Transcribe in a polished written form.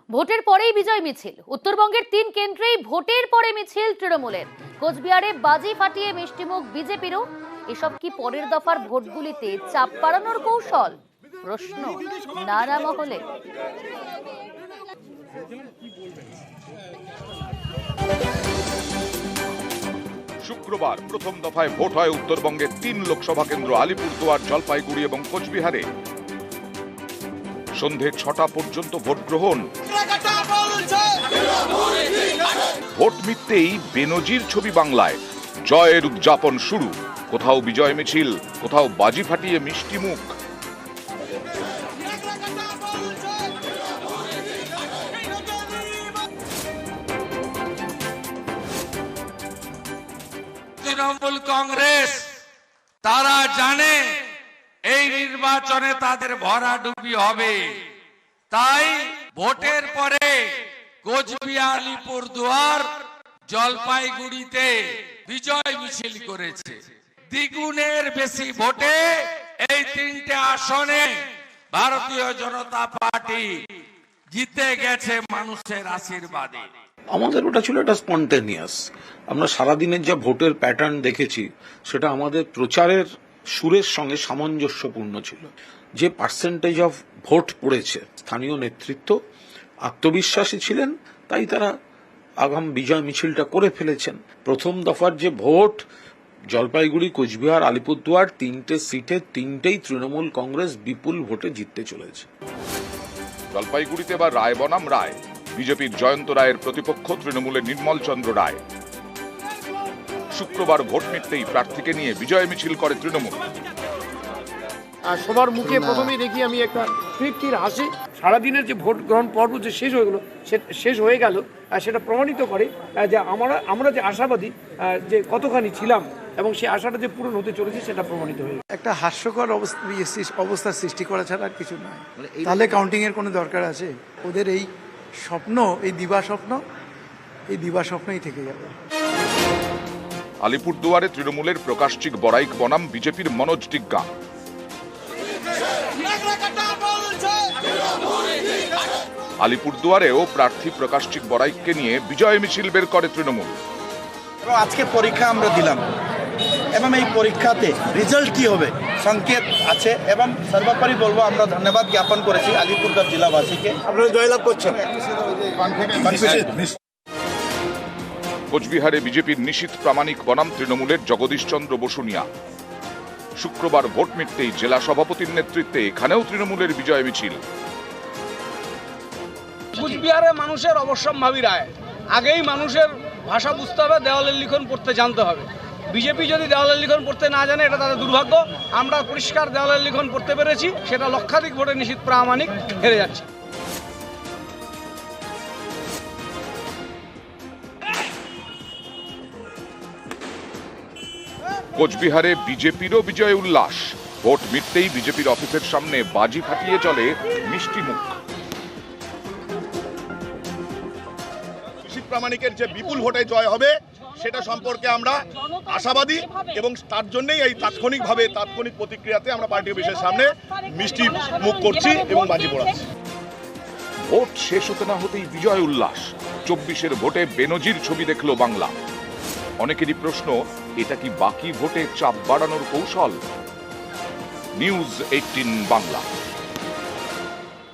ভোটের পরেই বিজয় মিছিল। উত্তরবঙ্গের 3 কেন্দ্রেই ভোটের পরে মিছিল তৃণমূলের। কোচবিহারে বাজি ফাটিয়ে মিষ্টিমুখ বিজেপিরও। এসব কি পরের দফার ভোটগুলিতে চাপ বাড়ানোর কৌশল? প্রশ্ন নানা মহলে। শুক্রবার প্রথম দফায় ভোট হয় উত্তরবঙ্গের 3 লোকসভা কেন্দ্র আলিপুরদুয়ার, জলপাইগুড়ি এবং কোচবিহারে। সন্ধে 6টা পর্যন্ত ভোট গ্রহণ। ভোট মিটতেই বেনজির ছবি বাংলায়, জয়ের উদযাপন শুরু। কোথাও বিজয় মিছিল, কোথাও বাজি ফাটিয়ে মিষ্টি মুখ। তৃণমূল কংগ্রেস তারা জানে এই নির্বাচনে তাদের ভরাডুবি হবে, তাই ভোটের পরে কোচবিহার, আলিপুরদুয়ার, জলপাইগুড়িতে বিজয় মিছিল করেছে। দ্বিগুণের বেশি ভোটে এই 3টে আসনে ভারতীয় জনতা পার্টি জিতে গেছে মানুষের আশীর্বাদে। আমাদের ওটা ছিল একটা স্পন্টেনিয়াস। আমরা সারাদিনের যা ভোটের প্যাটার্ন দেখেছি সেটা আমাদের প্রচারের সুরের সঙ্গে সামঞ্জস্যপূর্ণ ছিল। যে পার্সেন্টেজ অফ ভোট পড়েছে, স্থানীয় নেতৃত্ব আত্মবিশ্বাসী ছিলেন, তাই তারা আগাম বিজয় মিছিলটা করে ফেলেছেন। প্রথম দফার যে ভোট, জলপাইগুড়ি, কোচবিহার, আলিপুরদুয়ার 3টে সিটে 3টেই তৃণমূল কংগ্রেস বিপুল ভোটে জিততে চলেছে। জলপাইগুড়িতে এবার রায় বনাম রায়। বিজেপির জয়ন্ত রায়ের প্রতিপক্ষ তৃণমূলের নির্মল চন্দ্র রায়। শুক্রবার ভোট মিটতেই প্রার্থীকে নিয়ে বিজয় মিছিল করে তৃণমূল। আর সবার মুখে প্রথমেই দেখি আমি একটা তৃপ্তির হাসি। সারাদিনের যে ভোট গ্রহণ পর্ব যে শেষ হয়ে গেল, সেটা প্রমাণিত করে যে আমরা যে আশাবাদী যে কতখানি ছিলাম এবং সেই আশাটা যে পূরণ হতে চলেছে সেটা প্রমাণিত হয়ে একটা হাস্যকর অবস্থার সৃষ্টি করা ছাড়া আর কিছু নয়। তাহলে কাউন্টিং এর কোনো দরকার আছে? ওদের এই স্বপ্ন, এই দিবা স্বপ্নই থেকে যাবে। আলিপুরদুয়ারে তৃণমূলের প্রকাশচিক বড়াইক বনাম বিজেপির মনোজ টিগ্গা। আলিপুরদুয়ারেও প্রার্থী প্রকাশচিক বড়াইককে নিয়ে বিজয় মিছিল বের করে তৃণমূল। আজকে পরীক্ষা আমরা দিলাম এবং এই পরীক্ষাতে রেজাল্ট কি হবে সংকেত আছে, এবং সর্বোপরি বলবো আমরা ধন্যবাদ জ্ঞাপন করেছি আলিপুরদুয়ার জেলাবাসীকে। আপনারা জয়লাভ করছেন। কোচবিহারে বিজেপির নিশীথ প্রামাণিক বনাম তৃণমূলের জগদীশ চন্দ্র বসুনিয়া। শুক্রবার ভোট মিটতেই জেলা সভাপতির নেতৃত্বে এখানেও তৃণমূলের বিজয় মিছিল। কুচবিহারে মানুষের অবশ্যম্ভাবী রায়। আগেই মানুষের ভাষা বুঝতে হবে, দেওয়ালের লিখন পড়তে জানতে হবে। বিজেপি যদি দেওয়ালের লিখন পড়তে না জানে, এটা তাদের দুর্ভাগ্য। আমরা পরিষ্কার দেওয়ালের লিখন পড়তে পেরেছি, সেটা লক্ষাধিক ভোটে নিশীথ প্রামাণিক হেরে যাচ্ছে। কোচবিহারে বিজেপিরও বিজয় উল্লাস। ভোট মিটতেই বিজেপির অফিসের সামনে বাজি ফাটিয়ে চলে মিষ্টি মুখ। প্রামাণিকের যে বিপুল ভোটে জয় হবে সেটা সম্পর্কে আমরা আশাবাদী, এবং তার জন্যই এই তাৎক্ষণিক প্রতিক্রিয়াতে আমরা পার্টি অফিসের সামনে মিষ্টি মুখ করছি এবং বাজি পোড়াচ্ছি। ভোট শেষ হতে না হতেই বিজয় উল্লাস। 24-এর ভোটে বেনজির ছবি দেখল বাংলা। অনেকেরই প্রশ্ন, এটা কি বাকি ভোটে চাপ বাড়ানোর কৌশল? নিউজ 18 বাংলা।